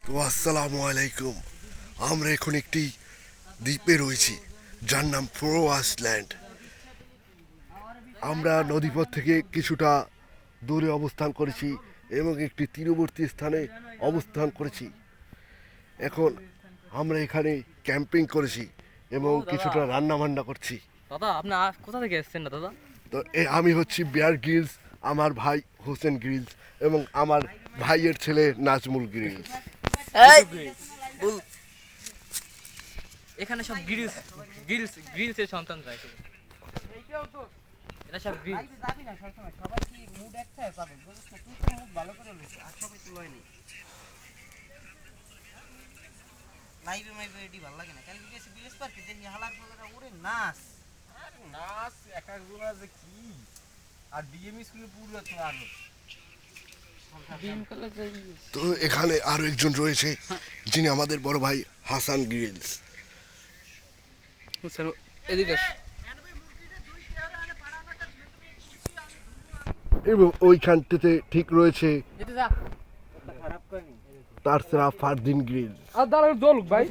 তো আসসালামু আলাইকুম। আমরা এখন একটি দ্বীপে রয়েছি যার নাম ফ্রোয়াস ল্যান্ড। আমরা নদীপথ থেকে কিছুটা দূরে অবস্থান করেছি এবং একটি তীরবর্তী স্থানে অবস্থান করেছি। এখন আমরা এখানে ক্যাম্পিং করেছি এবং ও দাদা। কিছুটা রান্না বান্না করছি। দাদা আপনি কোথা থেকে এসেছেন না দাদা? তো আমি হচ্ছি বিয়ার গ্রিলস, আমার ভাই হোসেন গ্রিলস এবং আমার ভাইয়ের ছেলে নাজমুল গ্রিলস। বল। এখানে সব গ্রিলস গ্রিলস গ্রিলস এর সন্তান যায় শুধু। এটা সব গ্রিলস। যাবি না সবসময় সবাই কি মুড একটাই পাবে বুঝছিস না তুই তো মুড ভালো করে লইছিস আর সবাই তো লয় নাই লাইভে মাইভে এডি ভালো লাগে না কালকে গেছি বিলেজ পার্কে দেখি হালার ফালারা ওরে নাচ নাচ এক একজনের যে কি আর ডিএম স্কুলে পুরো তো আরো তো এখানে আরো একজন রয়েছে যিনি আমাদের বড় ভাই হাসান গ্রিলস। এদিকে এবং ওইখানটিতে ঠিক রয়েছে যেতে যা। তারসরা ফারদিন গ্রিলস। আর দাঁড়াও জল ভাই।